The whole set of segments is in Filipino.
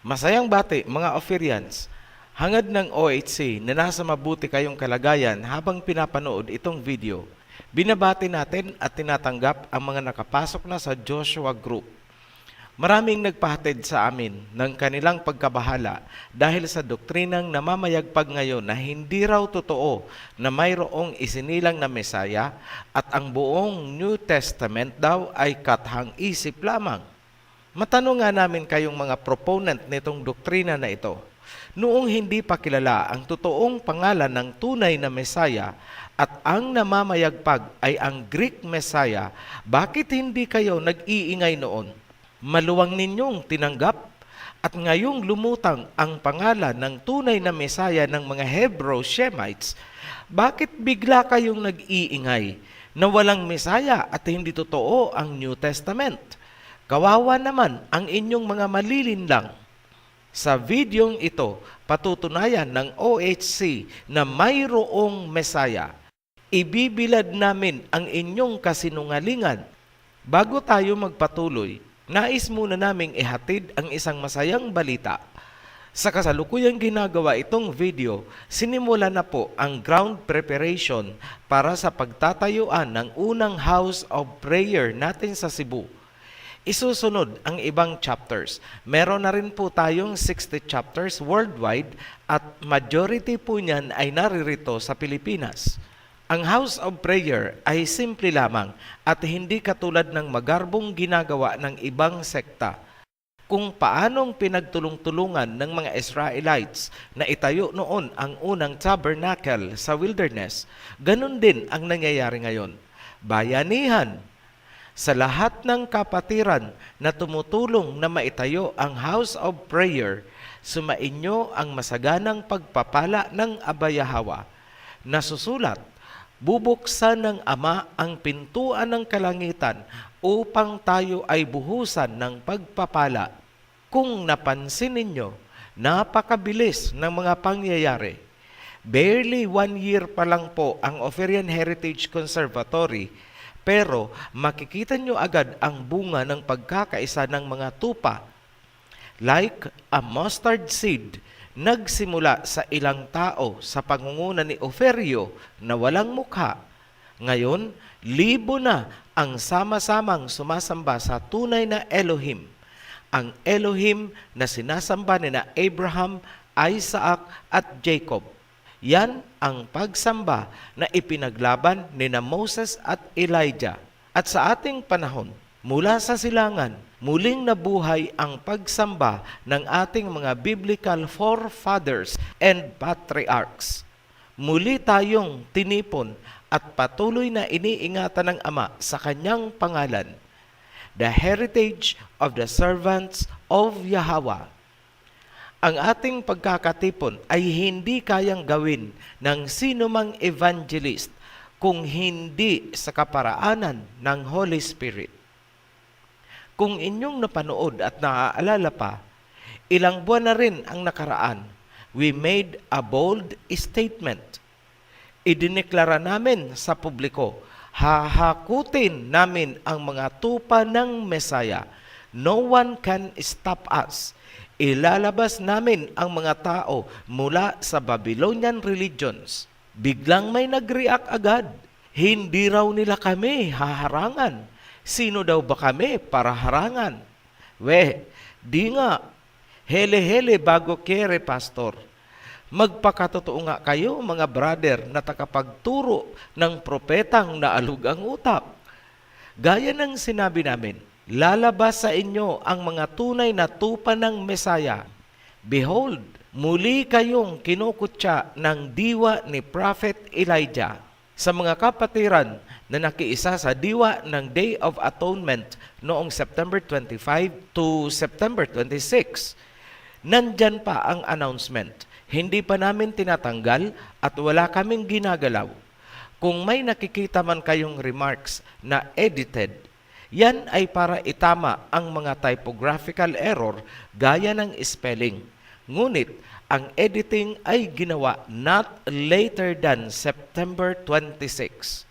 Masayang bati, mga Ophirians, hangad ng OHC na nasa mabuti kayong kalagayan habang pinapanood itong video. Binabati natin at tinatanggap ang mga nakapasok na sa Joshua Group. Maraming nagpahatid sa amin ng kanilang pagkabahala dahil sa doktrinang namamayagpag ngayon na hindi raw totoo na mayroong isinilang na Mesaya at ang buong New Testament daw ay kathang isip lamang. Matanong nga namin kayong mga proponent nitong doktrina na ito. Noong hindi pa kilala ang totoong pangalan ng tunay na Mesaya at ang namamayagpag ay ang Greek Messiah, bakit hindi kayo nag-iingay noon? Maluwang ninyong tinanggap at ngayong lumutang ang pangalan ng tunay na Mesaya ng mga Hebrew Shemites, bakit bigla kayong nag-iingay na walang Mesaya at hindi totoo ang New Testament? Kawawa naman ang inyong mga malilinlang. Sa videong ito, patutunayan ng OHC na mayroong Mesaya. Ibibilad namin ang inyong kasinungalingan. Bago tayo magpatuloy, nais muna naming ihatid ang isang masayang balita. Sa kasalukuyang ginagawa itong video, sinimula na po ang ground preparation para sa pagtatayuan ng unang house of prayer natin sa Cebu. Isusunod ang ibang chapters. Meron na rin po tayong 60 chapters worldwide at majority po niyan ay naririto sa Pilipinas. Ang House of Prayer ay simple lamang at hindi katulad ng magarbong ginagawa ng ibang sekta. Kung paanong pinagtulong-tulungan ng mga Israelites na itayo noon ang unang tabernacle sa wilderness, ganun din ang nangyayari ngayon. Bayanihan, sa lahat ng kapatiran na tumutulong na maitayo ang House of Prayer, sumainyo ang masaganang pagpapala ng Abayahawa. Nasusulat, bubuksan ng Ama ang pintuan ng kalangitan upang tayo ay buhusan ng pagpapala. Kung napansin ninyo, napakabilis ng mga pangyayari. Barely 1 year pa lang po ang Ophirian Heritage Conservatory, pero makikita nyo agad ang bunga ng pagkakaisa ng mga tupa. Like a mustard seed, nagsimula sa ilang tao sa pangunguna ni Oferio na walang mukha. Ngayon, libo na ang sama-samang sumasamba sa tunay na Elohim. Ang Elohim na sinasamba ni na Abraham, Isaac at Jacob. Yan ang pagsamba na ipinaglaban ni na Moses at Elijah. At sa ating panahon, mula sa silangan, muling nabuhay ang pagsamba ng ating mga biblical forefathers and patriarchs. Muli tayong tinipon at patuloy na iniingatan ng Ama sa kanyang pangalan. The heritage of the servants of Yahweh. Ang ating pagkakatipon ay hindi kayang gawin ng sinumang evangelist kung hindi sa kaparaanan ng Holy Spirit. Kung inyong napanood at naaalala pa, ilang buwan na rin ang nakaraan, we made a bold statement. Idineklara namin sa publiko, hahakutin namin ang mga tupa ng Mesaya. No one can stop us. Ilalabas namin ang mga tao mula sa Babylonian religions. Biglang may nag-react agad. Hindi raw nila kami haharangan. Sino daw ba kami para harangan? Di nga. Hele-hele bago kere, pastor. Magpakatotoo nga kayo, mga brother, na takapagturo ng propetang naalug ang utak. Gaya ng sinabi namin, lalabas sa inyo ang mga tunay na tupa ng Mesaya. Behold, muli kayong kinukutya ng diwa ni Prophet Elijah. Sa mga kapatiran na nakiisa sa diwa ng Day of Atonement noong September 25 to September 26, nandyan pa ang announcement. Hindi pa namin tinatanggal at wala kaming ginagalaw. Kung may nakikita man kayong remarks na edited, yan ay para itama ang mga typographical error gaya ng spelling. Ngunit, ang editing ay ginawa not later than September 26.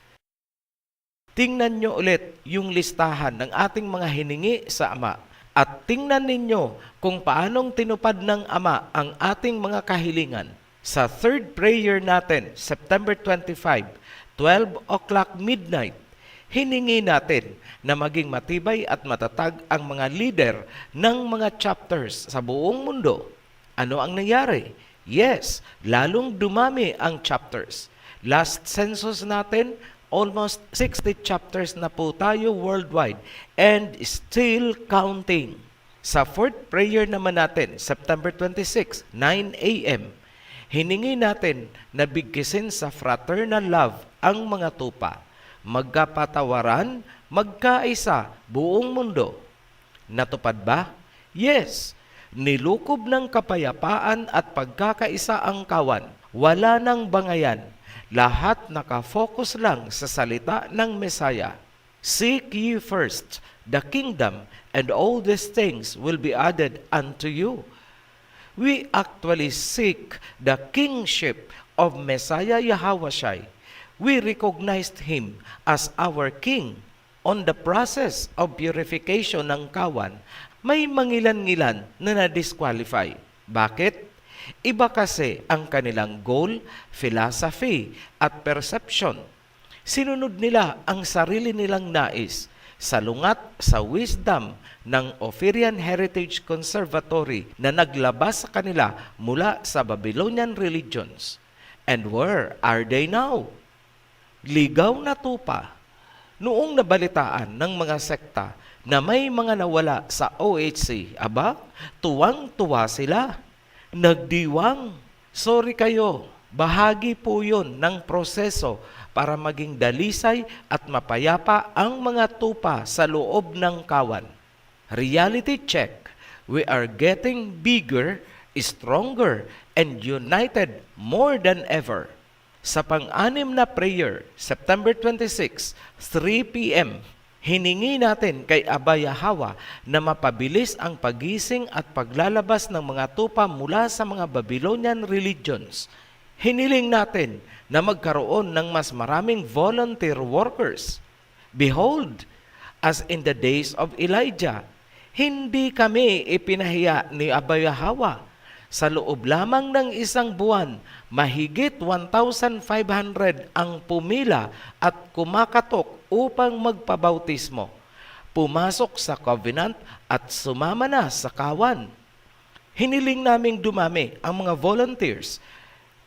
Tingnan nyo ulit yung listahan ng ating mga hiningi sa Ama At tingnan ninyo kung paanong tinupad ng Ama ang ating mga kahilingan. Sa third prayer natin, September 25, 12 o'clock midnight, hiningi natin na maging matibay at matatag ang mga leader ng mga chapters sa buong mundo. Ano ang nangyari? Yes, lalong dumami ang chapters. Last census natin, almost 60 chapters na po tayo worldwide and still counting. Sa fourth prayer naman natin, September 26, 9 a.m., hiningi natin na bigkisin sa fraternal love ang mga tupa, magkapatawaran, magkaisa, buong mundo. Natupad ba? Yes. Nilukob ng kapayapaan at pagkakaisa ang kawan. Wala nang bangayan. Lahat nakafocus lang sa salita ng Mesaya. Seek ye first the kingdom, and all these things will be added unto you. We actually seek the kingship of Messiah Yahawashi. We recognized Him as our King. On the process of purification ng kawan, may mangilan-ngilan na na-disqualify. Bakit? Iba kasi ang kanilang goal, philosophy, at perception. Sinunod nila ang sarili nilang nais, salungat sa wisdom ng Ophirian Heritage Conservatory na naglabas sa kanila mula sa Babylonian religions. And where are they now? Ligaw na tupa. Noong nabalitaan ng mga sekta na may mga nawala sa OHC, tuwang-tuwa sila. Nagdiwang. Sorry kayo, bahagi po yun ng proseso para maging dalisay at mapayapa ang mga tupa sa loob ng kawan. Reality check. We are getting bigger, stronger, and united more than ever. Sa pang-anim na prayer, September 26, 3 p.m., hiningi natin kay Aba Yahawa na mapabilis ang pagising at paglalabas ng mga tupa mula sa mga Babylonian religions. Hiniling natin na magkaroon ng mas maraming volunteer workers. Behold, as in the days of Elijah, hindi kami ipinahiya ni Aba Yahawa. Sa loob lamang ng isang buwan, mahigit 1,500 ang pumila at kumakatok upang magpabautismo. Pumasok sa covenant at sumama na sa kawan. Hiniling naming dumami ang mga volunteers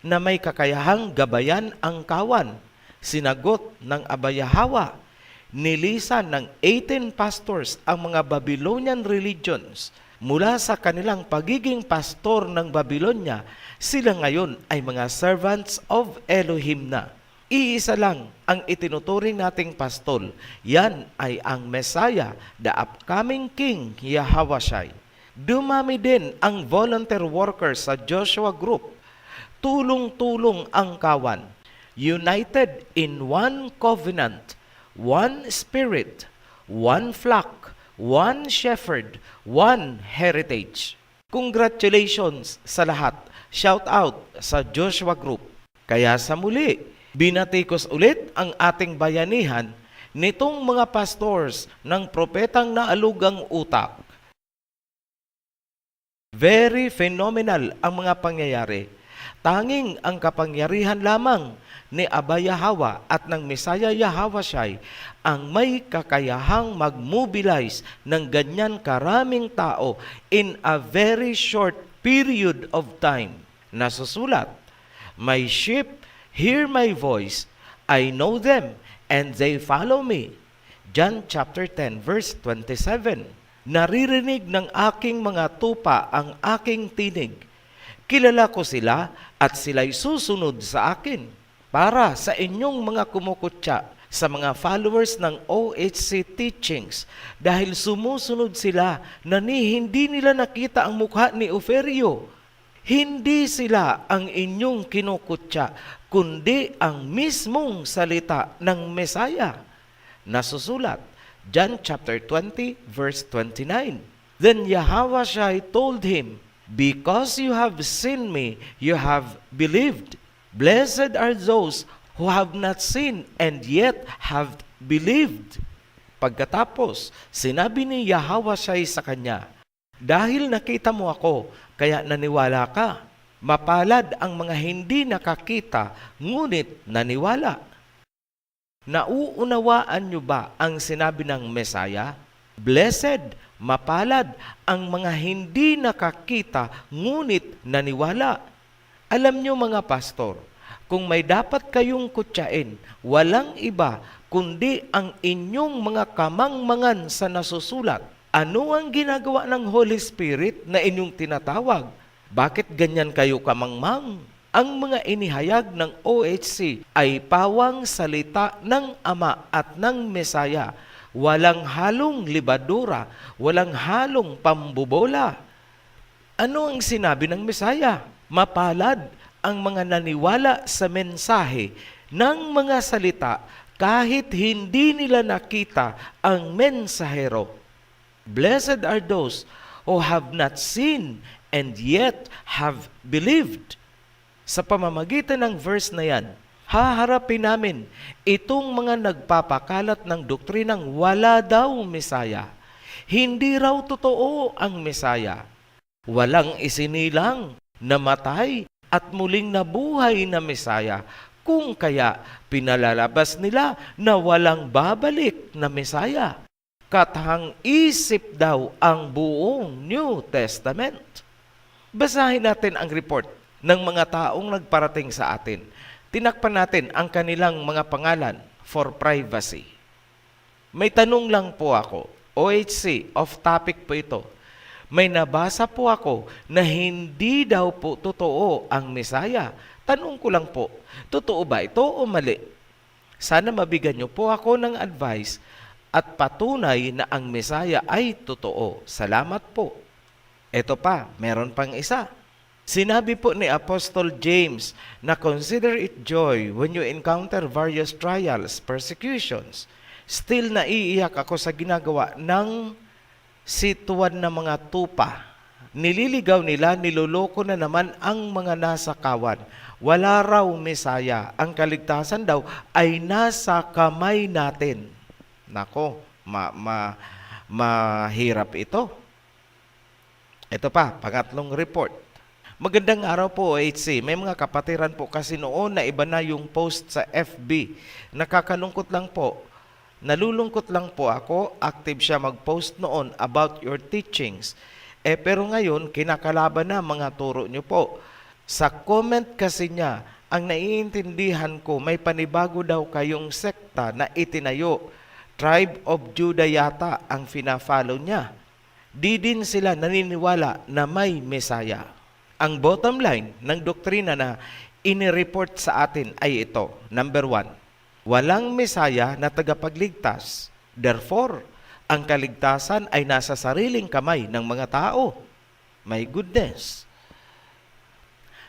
na may kakayahang gabayan ang kawan. Sinagot ng Aba Yahawa. Nilisan ng 18 pastors ang mga Babylonian religions. Mula sa kanilang pagiging pastor ng Babylonia, sila ngayon ay mga servants of Elohim na. Iisa lang ang itinuturing nating pastol. Yan ay ang Messiah, the upcoming King, Yahawashi. Dumami din ang volunteer workers sa Joshua Group. Tulong-tulong ang kawan. United in one covenant, one spirit, one flock, one shepherd, one heritage. Congratulations sa lahat. Shout out sa Joshua Group. Kaya sa muli, binatikos ulit ang ating bayanihan nitong mga pastors ng propetang naalugang utak. Very phenomenal ang mga pangyayari. Tanging ang kapangyarihan lamang ni Aba Yahawa at ng Messiah Yahawashi ang may kakayahang mag-mobilize ng ganyan karaming tao in a very short period of time. Nasusulat, "My sheep hear my voice, I know them, and they follow me." John chapter 10 verse 27. Naririnig ng aking mga tupa ang aking tinig. Kilala ko sila at sila'y susunod sa akin. Para sa inyong mga kumukutya sa mga followers ng OHC teachings, dahil sumusunod sila na hindi nila nakita ang mukha ni Oferio. Hindi sila ang inyong kinukutya, kundi ang mismong salita ng Messiah. Nasusulat, John chapter 20 verse 29. Then Yahawashi told him, "Because you have seen me, you have believed. Blessed are those who have not seen and yet have believed." Pagkatapos, sinabi ni Yahawashai sa kanya, "Dahil nakita mo ako, kaya naniwala ka. Mapalad ang mga hindi nakakita, ngunit naniwala." Nauunawaan niyo ba ang sinabi ng Mesaya? Blessed, mapalad ang mga hindi nakakita, ngunit naniwala. Alam niyo mga pastor, kung may dapat kayong kutyain, walang iba kundi ang inyong mga kamangmangan sa nasusulat. Ano ang ginagawa ng Holy Spirit na inyong tinatawag? Bakit ganyan kayo kamangmang? Ang mga inihayag ng OHC ay pawang salita ng Ama at ng Mesaya. Walang halong libadura, walang halong pambubola. Ano ang sinabi ng Mesaya? Mapalad ang mga naniwala sa mensahe ng mga salita kahit hindi nila nakita ang mensahero. Blessed are those who have not seen and yet have believed. Sa pamamagitan ng verse na yan, haharapin namin itong mga nagpapakalat ng doktrinang wala daw Mesaya. Hindi raw totoo ang Mesaya. Walang isinilang, namatay at muling nabuhay na Mesaya. Kung kaya pinalalabas nila na walang babalik na Mesaya. Katahang isip daw ang buong New Testament. Basahin natin ang report ng mga taong nagparating sa atin. Tinakpan natin ang kanilang mga pangalan for privacy. May tanong lang po ako. OHC, off topic po ito. May nabasa po ako na hindi daw po totoo ang Mesaya. Tanong ko lang po, totoo ba ito o mali? Sana mabigyan niyo po ako ng advice at patunay na ang Mesaya ay totoo. Salamat po. Ito pa, meron pang isa. Sinabi po ni Apostle James na consider it joy when you encounter various trials, persecutions. Still naiiyak ako sa ginagawa ng situan na mga tupa. Nililigaw nila, niloloko na naman ang mga nasa kawan. Wala raw Mesaya. Ang kaligtasan daw ay nasa kamay natin. Nako, mahirap ito. Ito pa, pangatlong report. Magandang araw po, OHC. May mga kapatiran po kasi noon na iba na yung post sa FB. Nakakalungkot lang po. Nalulungkot lang po ako. Active siya mag-post noon about your teachings. Pero ngayon, kinakalaban na mga turo niyo po. Sa comment kasi niya, ang naiintindihan ko, may panibago daw kayong sekta na itinayo. Tribe of Judah yata ang fina-follow niya. Di din sila naniniwala na may Mesaya. Ang bottom line ng doktrina na inireport sa atin ay ito. Number 1, walang Mesaya na tagapagligtas. Therefore, ang kaligtasan ay nasa sariling kamay ng mga tao. My goodness.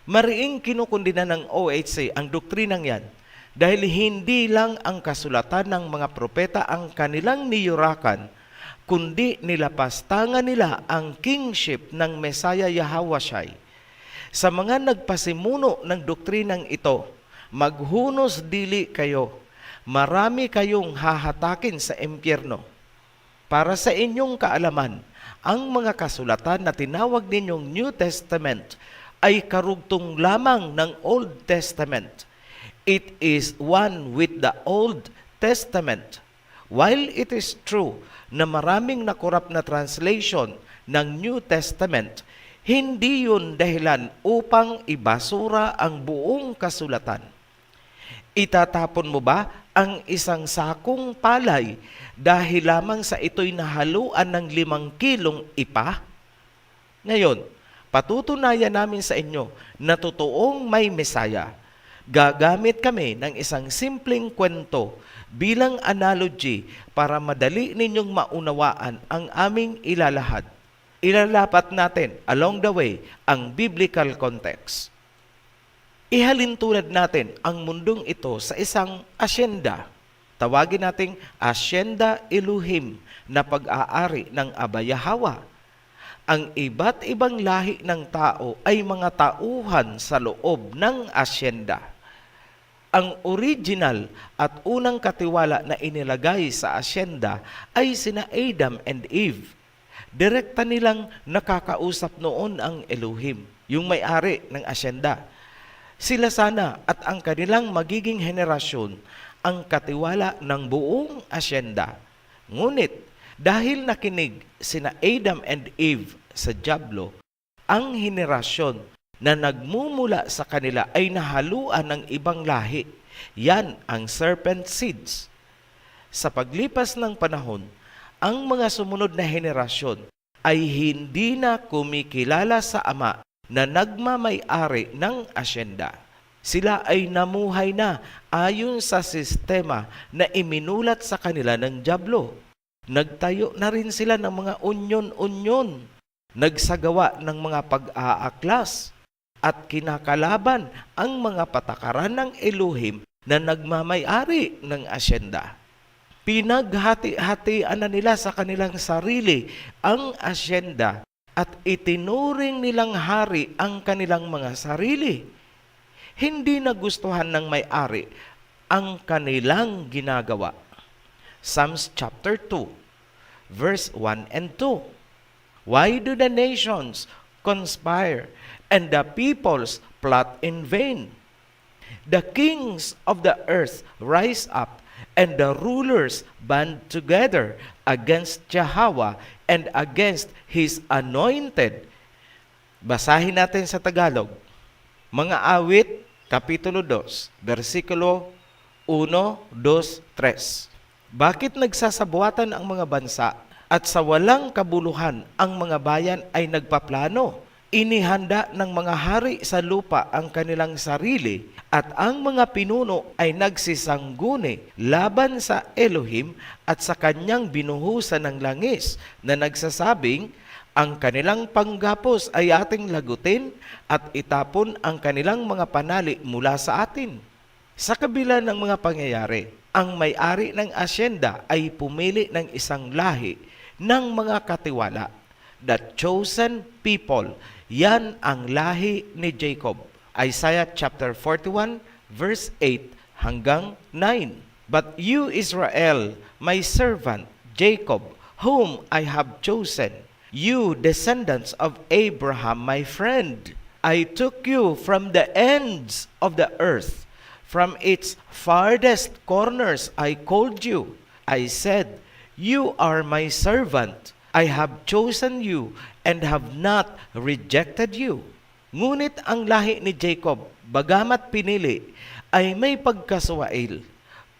Mariing kinukundina ng OHC ang doktrinang yan dahil hindi lang ang kasulatan ng mga propeta ang kanilang niyurakan, kundi nilapastangan nila ang kingship ng Mesaya Yahawashai. Sa mga nagpasimuno ng doktrinang ito, maghunos dili kayo. Marami kayong hahatakin sa impyerno. Para sa inyong kaalaman, ang mga kasulatan na tinawag ninyong New Testament ay karugtong lamang ng Old Testament. It is one with the Old Testament. While it is true na maraming nakorap na translation ng New Testament, hindi yun dahilan upang ibasura ang buong kasulatan. Itatapon mo ba ang isang sakong palay dahil lamang sa ito'y nahaluan ng 5 kilong ipa? Ngayon, patutunayan namin sa inyo na totoong may Mesaya. Gagamit kami ng isang simpleng kwento bilang analogy para madali ninyong maunawaan ang aming ilalahad. Ilalapat natin along the way ang biblical context. Ihalintulad natin ang mundong ito sa isang asyenda. Tawagin nating Asyenda Elohim na pag-aari ng Aba Yahawa. Ang iba't ibang lahi ng tao ay mga tauhan sa loob ng asyenda. Ang original at unang katiwala na inilagay sa asyenda ay sina Adam and Eve. Direkta nilang nakakausap noon ang Elohim, yung may-ari ng asyenda. Sila sana at ang kanilang magiging henerasyon ang katiwala ng buong asyenda. Ngunit dahil nakinig sina Adam and Eve sa dyablo, ang henerasyon na nagmumula sa kanila ay nahaluan ng ibang lahi. Yan ang serpent seeds. Sa paglipas ng panahon, ang mga sumunod na henerasyon ay hindi na kumikilala sa Ama na nagmamay-ari ng asyenda. Sila ay namuhay na ayon sa sistema na iminulat sa kanila ng dyablo. Nagtayo na rin sila ng mga unyon-unyon, nagsagawa ng mga pag-aaklas, at kinakalaban ang mga patakaran ng Elohim na nagmamay-ari ng asyenda. Pinaghati-hatian na nila sa kanilang sarili ang asyenda at itinuring nilang hari ang kanilang mga sarili. Hindi nagustuhan ng may-ari ang kanilang ginagawa. Psalms chapter 2, verse 1 and 2. Why do the nations conspire and the peoples plot in vain? The kings of the earth rise up, and the rulers band together against Yahweh and against His anointed. Basahin natin sa Tagalog. Mga Awit, Kapitulo 2, versikulo 1, 2, 3. Bakit nagsasabuatan ang mga bansa at sa walang kabuluhan ang mga bayan ay nagpaplano? Inihanda ng mga hari sa lupa ang kanilang sarili at ang mga pinuno ay nagsisangguni laban sa Elohim at sa kanyang binuhusan ng langis na nagsasabing, ang kanilang panggapos ay ating lagutin at itapon ang kanilang mga panali mula sa atin. Sa kabila ng mga pangyayari, ang may-ari ng asyenda ay pumili ng isang lahi ng mga katiwala, the chosen people. Yan ang lahi ni Jacob. Isaiah chapter 41 verse 8 hanggang 9. But you, Israel, my servant, Jacob, whom I have chosen, you descendants of Abraham, my friend, I took you from the ends of the earth. From its farthest corners I called you. I said, you are my servant. I have chosen you and have not rejected you. Ngunit ang lahi ni Jacob, bagamat pinili, ay may pagkasuwail.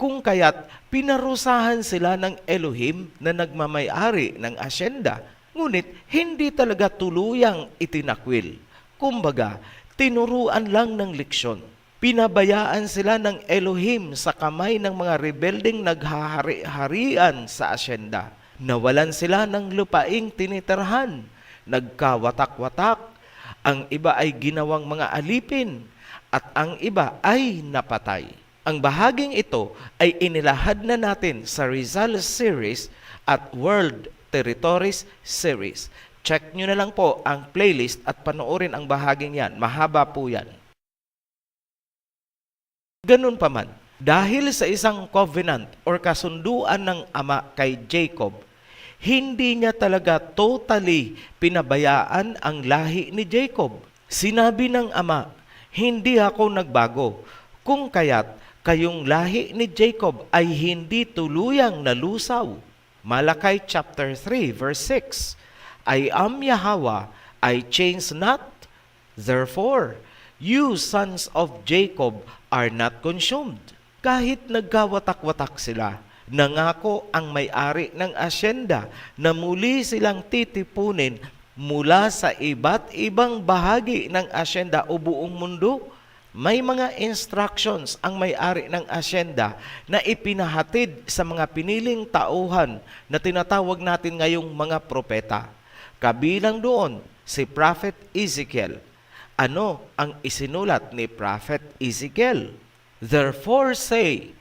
Kung kaya't pinarusahan sila ng Elohim na nagmamay-ari ng asyenda, ngunit hindi talaga tuluyang itinakwil. Kumbaga, tinuruan lang ng leksyon. Pinabayaan sila ng Elohim sa kamay ng mga rebelding naghahari-harian sa asyenda. Nawalan sila ng lupaing tinitirhan, nagkawatak-watak, ang iba ay ginawang mga alipin, at ang iba ay napatay. Ang bahaging ito ay inilahad na natin sa Rizal series at World Territories series. Check nyo na lang po ang playlist at panoorin ang bahaging yan. Mahaba po yan. Ganun pa man, dahil sa isang covenant or kasunduan ng Ama kay Jacob, hindi niya talaga totally pinabayaan ang lahi ni Jacob. Sinabi ng Ama, hindi ako nagbago, kung kaya't kayong lahi ni Jacob ay hindi tuluyang nalusaw. Malakay chapter 3 verse 6, I am Yahweh, I change not. Therefore, you sons of Jacob are not consumed. Kahit nagkawatak-watak sila, nangako ang may-ari ng asyenda na muli silang titipunin mula sa iba't ibang bahagi ng asyenda o buong mundo. May mga instructions ang may-ari ng asyenda na ipinahatid sa mga piniling tauhan na tinatawag natin ngayong mga propeta. Kabilang doon si Prophet Ezekiel. Ano ang isinulat ni Prophet Ezekiel? Therefore say,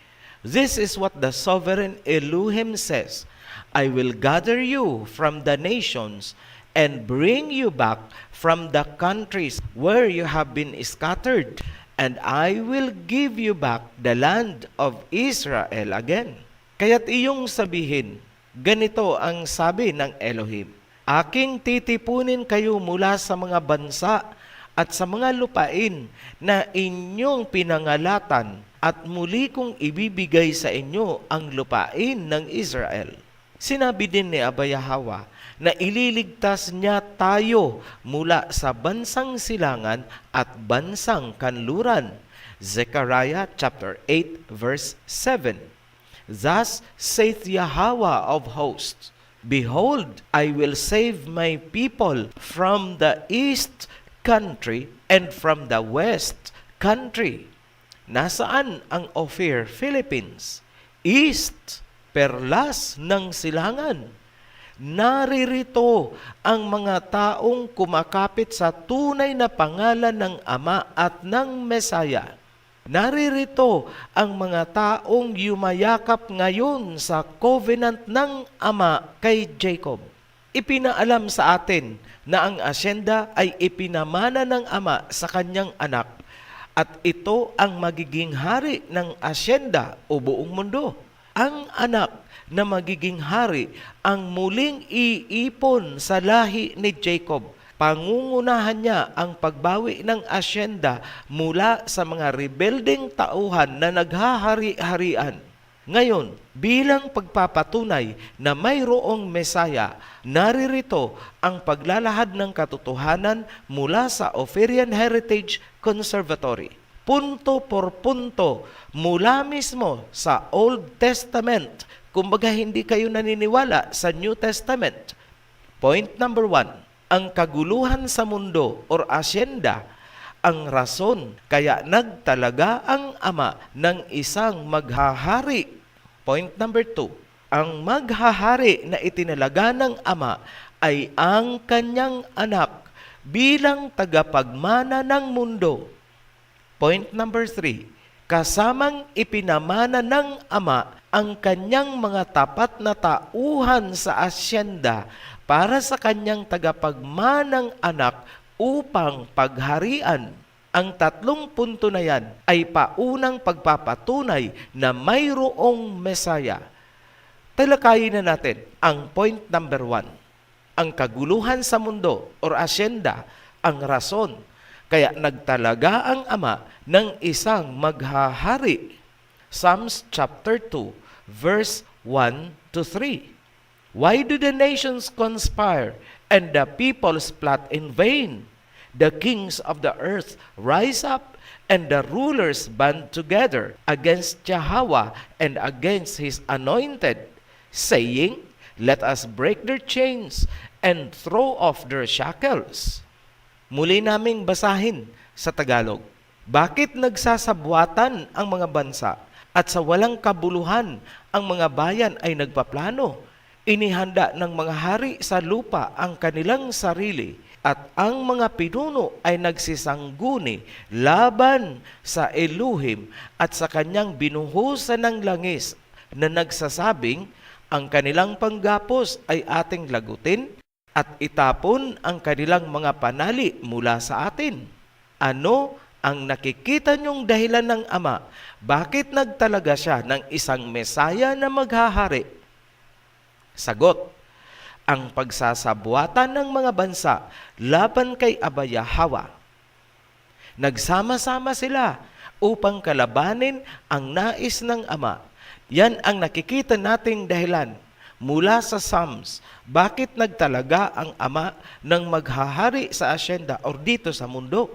this is what the sovereign Elohim says, I will gather you from the nations and bring you back from the countries where you have been scattered, and I will give you back the land of Israel again. Kaya't iyong sabihin, ganito ang sabi ng Elohim, aking titipunin kayo mula sa mga bansa at sa mga lupain na inyong pinangalatan at muli kong ibibigay sa inyo ang lupain ng Israel. Sinabi din ni Abba Yahweh na ililigtas niya tayo mula sa bansang silangan at bansang kanluran. Zechariah chapter 8 verse 7. Thus saith Yahweh of hosts, behold, I will save my people from the east country and from the west country. Nasaan ang Ophir, Philippines? East, perlas ng silangan. Naririto ang mga taong kumakapit sa tunay na pangalan ng Ama at ng Mesaya. Naririto ang mga taong yumayakap ngayon sa covenant ng Ama kay Jacob. Ipinaalam sa atin na ang asyenda ay ipinamana ng Ama sa kanyang anak at ito ang magiging hari ng asyenda o buong mundo. Ang anak na magiging hari ang muling iipon sa lahi ni Jacob. Pangungunahan niya ang pagbawi ng asyenda mula sa mga rebelding tauhan na naghahari-harian. Ngayon, bilang pagpapatunay na mayroong Mesaya, naririto ang paglalahad ng katotohanan mula sa Ophirian Heritage Conservatory. Punto por punto, mula mismo sa Old Testament, kumbaga hindi kayo naniniwala sa New Testament. Point number 1. Ang kaguluhan sa mundo or asyenda ang rason kaya nagtalaga ang Ama ng isang maghahari. Point number 2. Ang maghahari na itinalaga ng Ama ay ang kanyang anak bilang tagapagmana ng mundo. Point number 3. Kasamang ipinamana ng Ama ang kanyang mga tapat na tauhan sa asyenda para sa kanyang tagapagmanang anak upang pagharian. Ang tatlong punto na yan ay paunang pagpapatunay na mayroong Mesaya. Talakayin na natin ang point number 1. Ang kaguluhan sa mundo or asyenda ang rason kaya nagtalaga ang Ama ng isang maghahari. Psalms chapter 2 verse 1 to 3. Why do the nations conspire and the peoples plot in vain? The kings of the earth rise up and the rulers band together against Yahweh and against his anointed, saying, let us break their chains and throw off their shackles. Muli naming basahin sa Tagalog. Bakit nagsasabuatan ang mga bansa at sa walang kabuluhan ang mga bayan ay nagpaplano? Inihanda ng mga hari sa lupa ang kanilang sarili at ang mga pinuno ay nagsisangguni laban sa Elohim at sa kanyang binuhusan ng langis na nagsasabing ang kanilang panggapos ay ating lagutin at itapon ang kanilang mga panali mula sa atin. Ano ang nakikita niyong dahilan ng Ama? Bakit nagtalaga siya ng isang Mesaya na maghahari? Sagot, ang pagsasabuatan ng mga bansa laban kay Abba Yahweh. Nagsama-sama sila upang kalabanin ang nais ng Ama. Yan ang nakikita nating dahilan mula sa Psalms. Bakit nagtalaga ang Ama ng maghahari sa asyenda o dito sa mundo?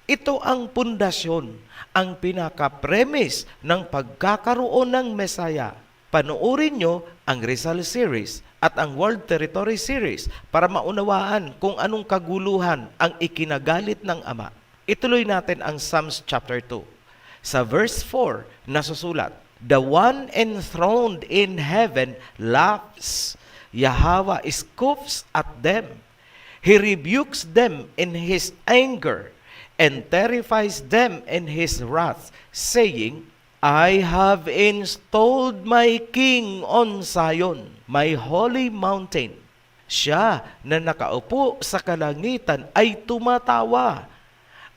Ito ang pundasyon, ang pinaka-premise ng pagkakaroon ng Mesaya. Panoorin nyo ang Rizal series at ang World Territory series para maunawaan kung anong kaguluhan ang ikinagalit ng Ama. Ituloy natin ang Psalms chapter 2. Sa verse 4, nasusulat, the one enthroned in heaven laughs. Yahweh scoffs at them. He rebukes them in his anger and terrifies them in his wrath, saying, I have installed my king on Zion, my holy mountain. Siya na nakaupo sa kalangitan ay tumatawa.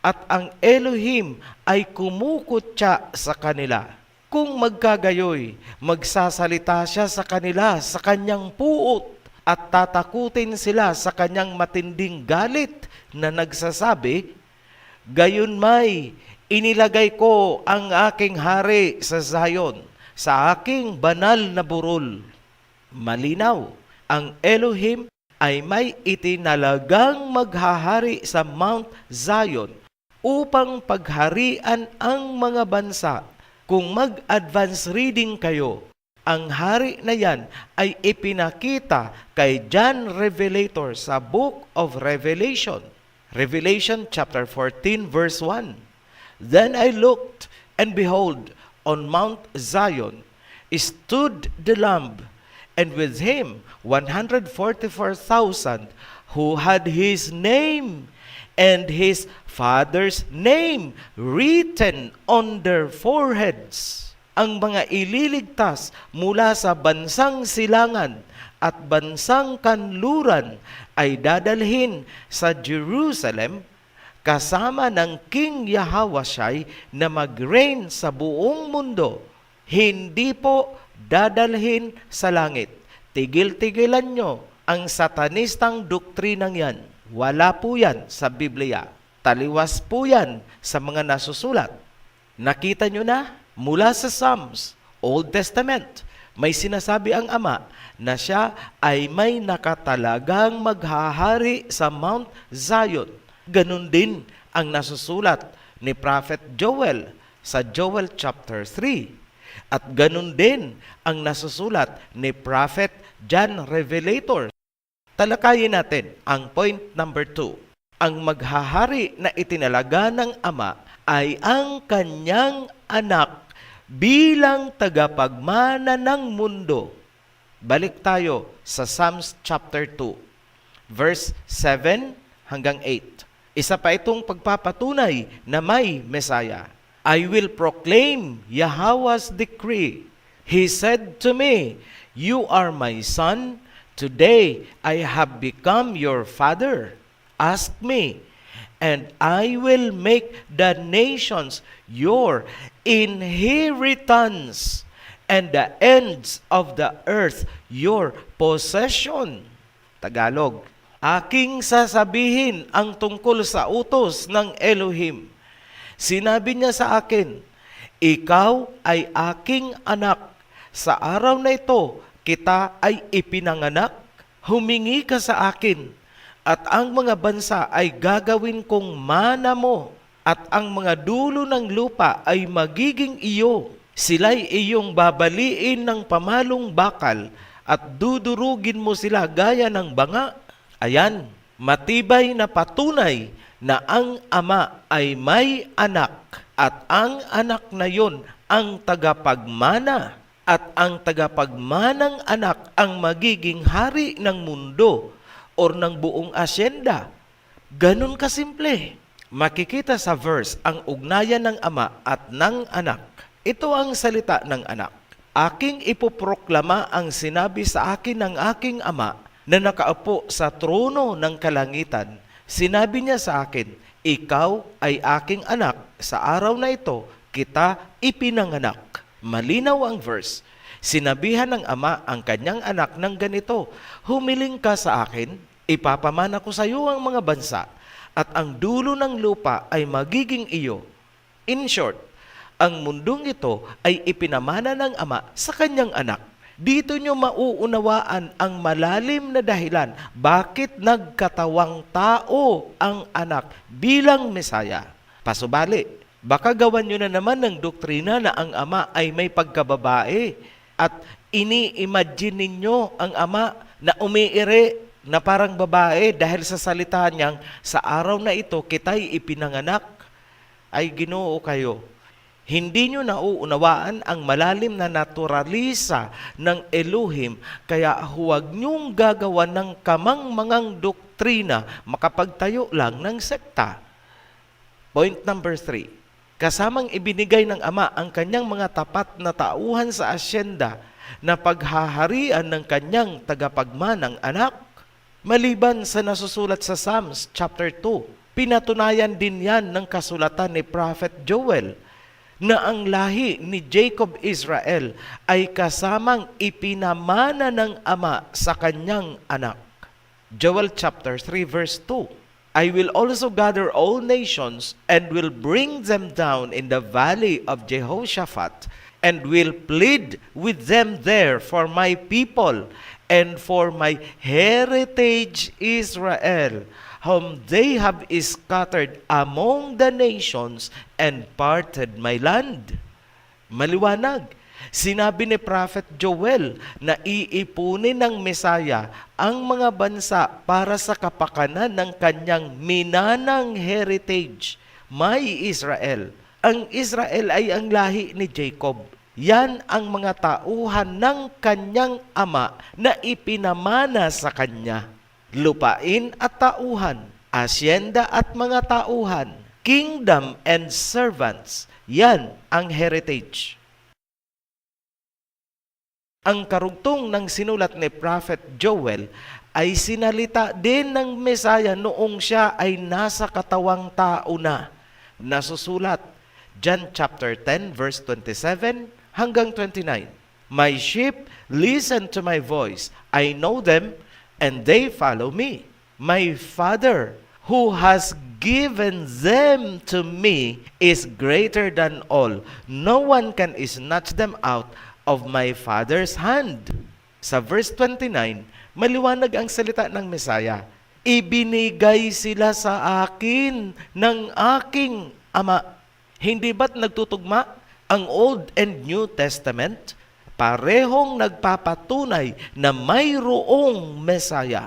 at ang Elohim ay kumukutya sa kanila. Kung magkagayoy, magsasalita siya sa kanila sa kanyang puot at tatakutin sila sa kanyang matinding galit na nagsasabi, gayon may, inilagay ko ang aking hari sa Zion, sa aking banal na burol. Malinaw, ang Elohim ay may itinalagang maghahari sa Mount Zion upang pagharian ang mga bansa. Kung mag-advance reading kayo, ang hari na yan ay ipinakita kay John Revelator sa Book of Revelation. Revelation chapter 14 verse 1. Then I looked, and behold, on Mount Zion stood the Lamb, and with him 144,000 who had his name and his Father's name written on their foreheads. Ang mga ililigtas mula sa bansang silangan at bansang kanluran ay dadalhin sa Jerusalem kasama ng King Yahweh na mag-reign sa buong mundo. Hindi po dadalhin sa langit. Tigil-tigilan nyo ang satanistang doktrinang yan. Wala po yan sa Biblia. Taliwas po yan sa mga nasusulat. Nakita nyo na, mula sa Psalms, Old Testament, may sinasabi ang Ama na siya ay may nakatalagang maghahari sa Mount Zion. Ganun din ang nasusulat ni Prophet Joel sa Joel chapter 3. At ganun din ang nasusulat ni Prophet John Revelator. Talakayin natin ang point number 2. Ang maghahari na itinalaga ng Ama ay ang kanyang anak bilang tagapagmana ng mundo. Balik tayo sa Psalms chapter 2, verse 7 hanggang 8. Isa pa itong pagpapatunay na may Messiah. I will proclaim Yahweh's decree. He said to me, you are my son. Today I have become your father. Ask me, and I will make the nations your inheritance, and the ends of the earth your possession. Tagalog, aking sasabihin ang tungkol sa utos ng Elohim. Sinabi niya sa akin, ikaw ay aking anak. Sa araw na ito, kita ay ipinanganak. Humingi ka sa akin, at ang mga bansa ay gagawin kong mana mo, at ang mga dulo ng lupa ay magiging iyo. Sila'y iyong babaliin ng pamalong bakal, at dudurugin mo sila gaya ng banga. Ayan, matibay na patunay na ang Ama ay may anak, at ang anak na yon ang tagapagmana, at ang tagapagmanang anak ang magiging hari ng mundo or ng buong asyenda. Ganun kasimple. Makikita sa verse ang ugnayan ng Ama at ng anak. Ito ang salita ng anak. Aking ipoproklama ang sinabi sa akin ng aking Ama na nakaupo sa trono ng kalangitan. Sinabi niya sa akin, ikaw ay aking anak. Sa araw na ito, kita ipinanganak. Malinaw ang verse. Sinabihan ng Ama ang kanyang anak ng ganito, humiling ka sa akin, ipapamana ko sa iyo ang mga bansa, at ang dulo ng lupa ay magiging iyo. In short, ang mundong ito ay ipinamana ng Ama sa kanyang anak. Dito nyo mauunawaan ang malalim na dahilan bakit nagkatawang tao ang anak bilang Mesaya. Pasubali, baka gawan nyo na naman ng doktrina na ang Ama ay may pagkababae at ini-imagine ninyo ang Ama na umiire na parang babae dahil sa salita niyang sa araw na ito kita'y ipinanganak. Ay Ginoo kayo. Hindi nyo nauunawaan ang malalim na naturalisa ng Elohim, kaya huwag nyong gagawa ng kamangmangang doktrina makapagtayo lang ng sekta. Point number 3. Kasamang ibinigay ng Ama ang kanyang mga tapat na tauhan sa asyenda na paghaharian ng kanyang tagapagmanang anak. Maliban sa nasusulat sa Psalms chapter 2, Pinatunayan din yan ng kasulatan ni Prophet Joel na ang lahi ni Jacob Israel ay kasamang ipinamana ng ama sa kanyang anak. Joel chapter 3 verse 2. I will also gather all nations and will bring them down in the valley of Jehoshaphat and will plead with them there for my people and for my heritage Israel, whom they have scattered among the nations and parted my land. Maliwanag. Sinabi ni Prophet Joel na iipunin ng Mesaya ang mga bansa para sa kapakanan ng kanyang minanang heritage, may Israel. Ang Israel ay ang lahi ni Jacob. Yan ang mga tauhan ng kanyang ama na ipinamana sa kanya. Lupain at tauhan, asyenda at mga tauhan, kingdom and servants, yan ang heritage. Ang karugtong ng sinulat ni Prophet Joel ay sinalita din ng Mesaya noong siya ay nasa katawang tao na. Nasusulat, John chapter 10 verse 27 hanggang 29. My sheep listen to my voice. I know them and they follow me. My Father who has given them to me is greater than all. No one can snatch them out of my Father's hand. Sa verse 29, maliwanag ang salita ng Mesaya. Ibinigay sila sa akin ng aking ama. Hindi ba't nagtutugma ang Old and New Testament? Parehong nagpapatunay na mayroong Mesaya.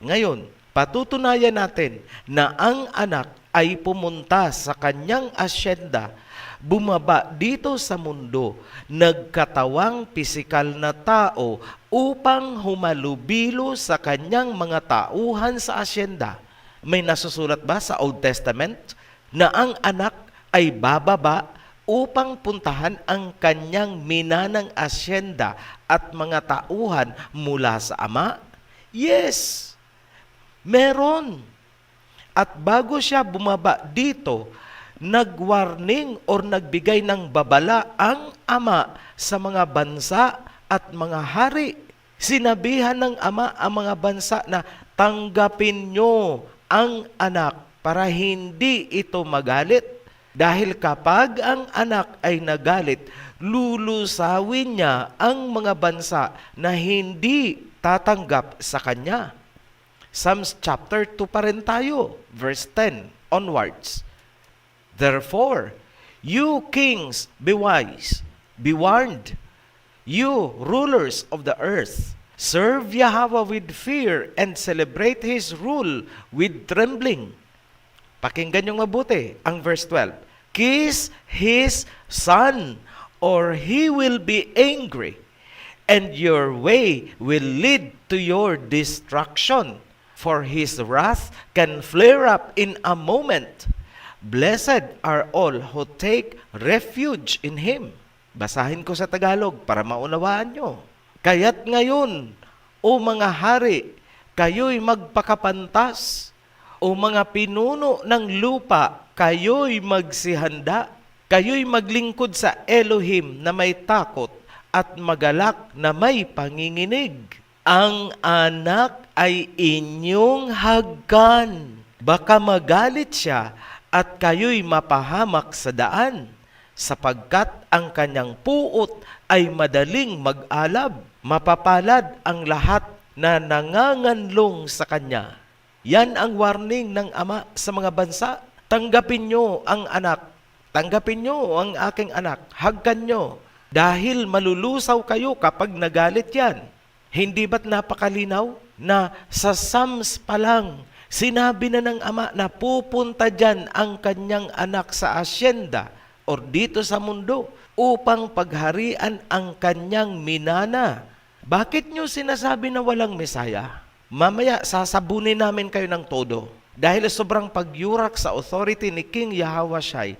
Ngayon, patutunayan natin na ang anak ay pumunta sa kanyang asyenda, bumaba dito sa mundo, nagkatawang pisikal na tao upang humalubilo sa kanyang mga tauhan sa asyenda. May nasusulat ba sa Old Testament na ang anak ay bababa upang puntahan ang kanyang minanang asyenda at mga tauhan mula sa ama? Yes, meron. At bago siya bumaba dito, nag-warning or nagbigay ng babala ang ama sa mga bansa at mga hari. Sinabihan ng ama ang mga bansa na tanggapin nyo ang anak para hindi ito magalit. Dahil kapag ang anak ay nagalit, lulusawin niya ang mga bansa na hindi tatanggap sa kanya. Psalms chapter 2 pa rin tayo, verse 10 onwards. Therefore, you kings, be wise, be warned. You rulers of the earth, serve Yahweh with fear and celebrate His rule with trembling. Pakinggan niyong mabuti ang verse 12. Kiss His Son, or He will be angry, and your way will lead to your destruction, for His wrath can flare up in a moment. Blessed are all who take refuge in Him. Basahin ko sa Tagalog para maunawaan nyo. Kaya't ngayon, o mga hari, kayo'y magpakapantas. O mga pinuno ng lupa, kayo'y magsihanda. Kayo'y maglingkod sa Elohim na may takot at magalak na may panginginig. Ang anak ay inyong hagkan. Baka magalit siya at kayo'y mapahamak sa daan, sapagkat ang kanyang puot ay madaling mag-alab. Mapapalad ang lahat na nanganganlong sa kanya. Yan ang warning ng ama sa mga bansa. Tanggapin nyo ang anak. Tanggapin nyo ang aking anak. Hagkan nyo. Dahil malulusaw kayo kapag nagalit yan. Hindi ba't napakalinaw na sa Psalms pa lang, sinabi na ng ama na pupunta dyan ang kanyang anak sa asyenda or dito sa mundo upang pagharian ang kanyang minana. Bakit nyo sinasabi na walang Mesaya? Mamaya, sasabunin namin kayo ng todo. Dahil sobrang pagyurak sa authority ni King Yahweh,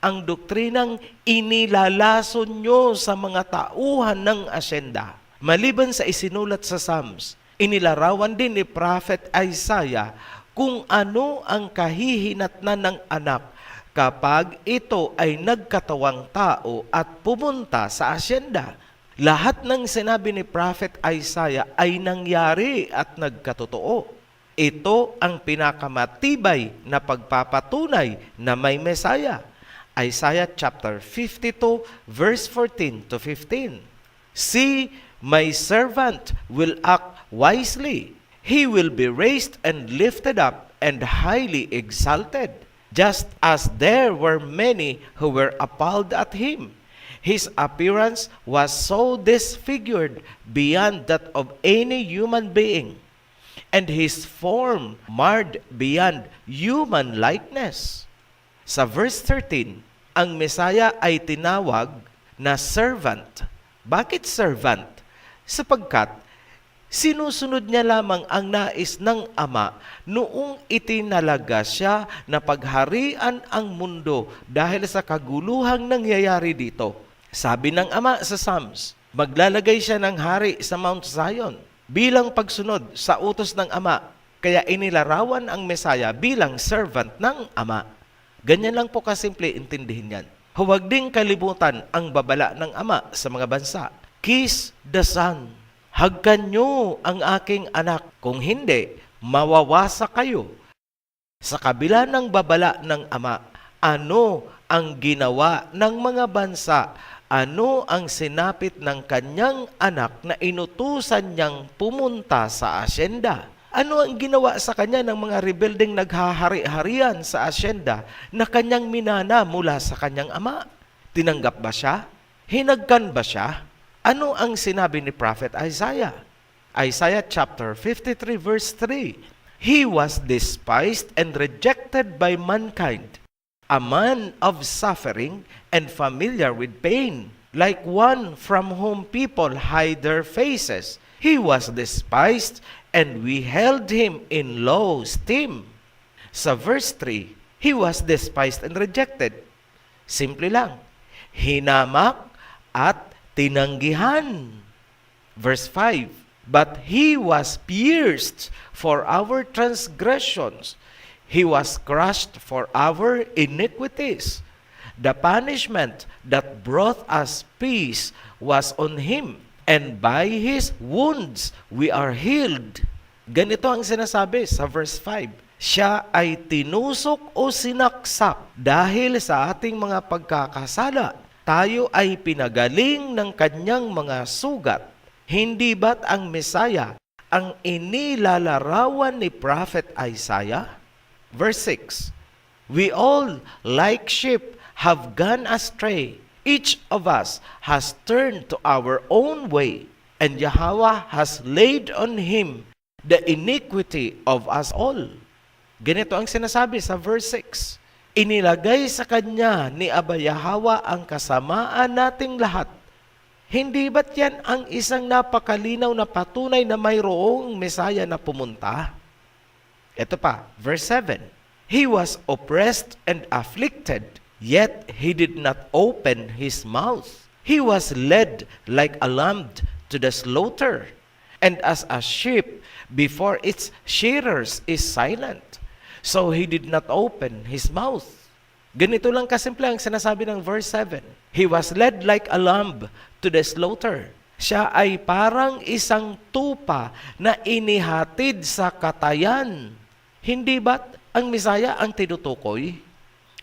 ang doktrinang inilalason nyo sa mga tauhan ng asyenda. Maliban sa isinulat sa Psalms, inilarawan din ni Prophet Isaiah kung ano ang kahihinatnan ng anak kapag ito ay nagkatawang tao at pumunta sa asyenda. Lahat ng sinabi ni Prophet Isaiah ay nangyari at nagkatotoo. Ito ang pinakamatibay na pagpapatunay na may Mesaya. Isaiah chapter 52 verse 14 to 15. See, my servant will act wisely. He will be raised and lifted up and highly exalted, just as there were many who were appalled at him. His appearance was so disfigured beyond that of any human being, and his form marred beyond human likeness. Sa verse 13, ang Mesaya ay tinawag na servant. Bakit servant? Sapagkat sinusunod niya lamang ang nais ng Ama noong itinalaga siya na pagharian ang mundo dahil sa kaguluhang nangyayari dito. Sabi ng Ama sa Psalms, maglalagay siya ng hari sa Mount Zion bilang pagsunod sa utos ng Ama. Kaya inilarawan ang Mesaya bilang servant ng Ama. Ganyan lang po kasimple intindihin yan. Huwag ding kalimutan ang babala ng Ama sa mga bansa. Kiss the Son. Hagkan niyo ang aking anak. Kung hindi, mawawasa kayo. Sa kabila ng babala ng Ama, ano ang ginawa ng mga bansa? Ano ang sinapit ng kanyang anak na inutusan niyang pumunta sa asyenda? Ano ang ginawa sa kanya ng mga rebeldeng naghahari-harian sa asyenda na kanyang minana mula sa kanyang ama? Tinanggap ba siya? Hinagkan ba siya? Ano ang sinabi ni Prophet Isaiah? Isaiah chapter 53 verse 3. He was despised and rejected by mankind, a man of suffering and familiar with pain, like one from whom people hide their faces. He was despised and we held him in low esteem. Sa verse 3, he was despised and rejected. Simple lang. Hinamak at tinanggihan. Verse 5, but he was pierced for our transgressions. He was crushed for our iniquities. The punishment that brought us peace was on him, and by his wounds we are healed. Ganito ang sinasabi sa verse 5. Siya ay tinusok o sinaksak dahil sa ating mga pagkakasala. Tayo ay pinagaling ng kanyang mga sugat. Hindi ba't ang Mesaya ang inilalarawan ni Prophet Isaiah? Verse 6, we all, like sheep, have gone astray. Each of us has turned to our own way, and Yahweh has laid on him the iniquity of us all. Ganito ang sinasabi sa verse 6. Inilagay sa kanya ni Aba Yahweh ang kasamaan nating lahat. Hindi ba't yan ang isang napakalinaw na patunay na mayroong Mesaya na pumunta? Ito pa, verse 7. He was oppressed and afflicted, yet he did not open his mouth. He was led like a lamb to the slaughter, and as a sheep before its shearers is silent, so he did not open his mouth. Ganito lang kasimple ang sinasabi ng verse 7. He was led like a lamb to the slaughter. Siya ay parang isang tupa na inihatid sa katayan. Hindi ba't ang Mesaya ang tinutukoy?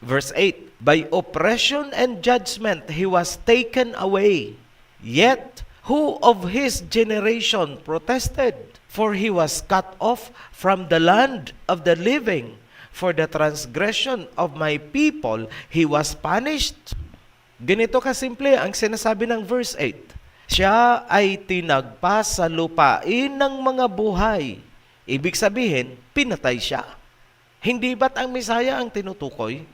Verse 8, by oppression and judgment he was taken away. Yet who of his generation protested? For he was cut off from the land of the living. For the transgression of my people he was punished. Ganito kasimple ang sinasabi ng verse 8. Siya ay tinagpa sa lupain ng mga buhay. Ibig sabihin, pinatay siya. Hindi ba't ang Mesaya ang tinutukoy?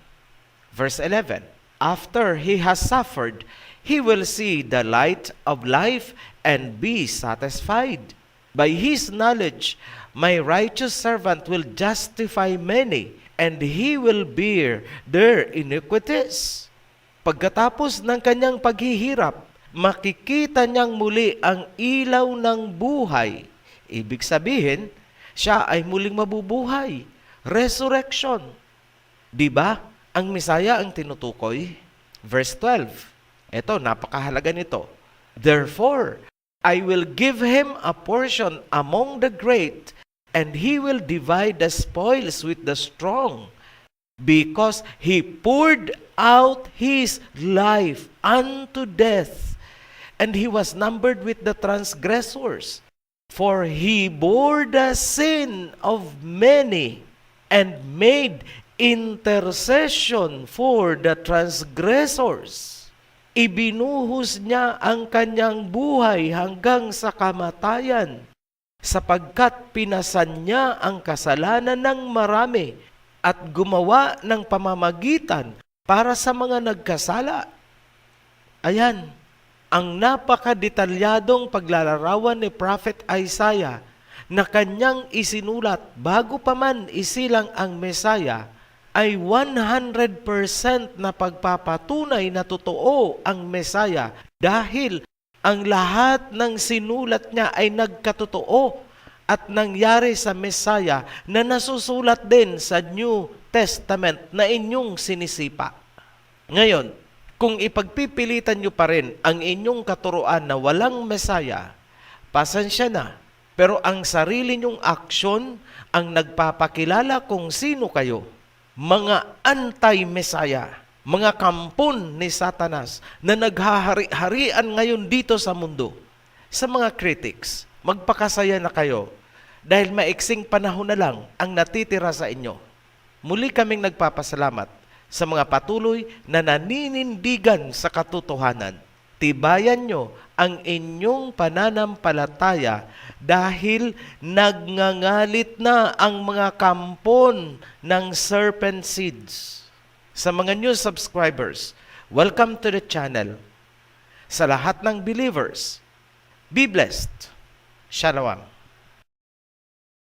Verse 11, after he has suffered, he will see the light of life and be satisfied. By his knowledge, my righteous servant will justify many, and he will bear their iniquities. Pagkatapos ng kanyang paghihirap, makikita niyang muli ang ilaw ng buhay. Ibig sabihin, siya ay muling mabubuhay. resurrection. Di ba? Ang Mesaya ang tinutukoy. Verse 12. Ito, napakahalaga nito. Therefore, I will give him a portion among the great, and he will divide the spoils with the strong, because he poured out his life unto death, and he was numbered with the transgressors. For he bore the sin of many, and made intercession for the transgressors. Ibinuhos niya ang kanyang buhay hanggang sa kamatayan, sapagkat pinasan niya ang kasalanan ng marami at gumawa ng pamamagitan para sa mga nagkasala. Ayan, ang napakadetalyadong paglalarawan ni Prophet Isaiah na kanyang isinulat bago pa man isilang ang Mesaya, ay 100% na pagpapatunay na totoo ang Mesaya dahil ang lahat ng sinulat niya ay nagkatotoo at nangyari sa Mesaya na nasusulat din sa New Testament na inyong sinisipa. Ngayon, kung ipagpipilitan nyo pa rin ang inyong katuruan na walang Mesaya, pasensya na. Pero ang sarili nyong aksyon ang nagpapakilala kung sino kayo. Mga anti-Mesaya, mga kampon ni Satanas na naghahari-harian ngayon dito sa mundo. Sa mga critics, magpakasaya na kayo dahil maiksing panahon na lang ang natitira sa inyo. Muli kaming nagpapasalamat sa mga patuloy na naninindigan sa katotohanan. Tibayan nyo ang inyong pananampalataya dahil nagngangalit na ang mga kampon ng serpent seeds. Sa mga new subscribers, welcome to the channel. Sa lahat ng believers, be blessed. Shalom.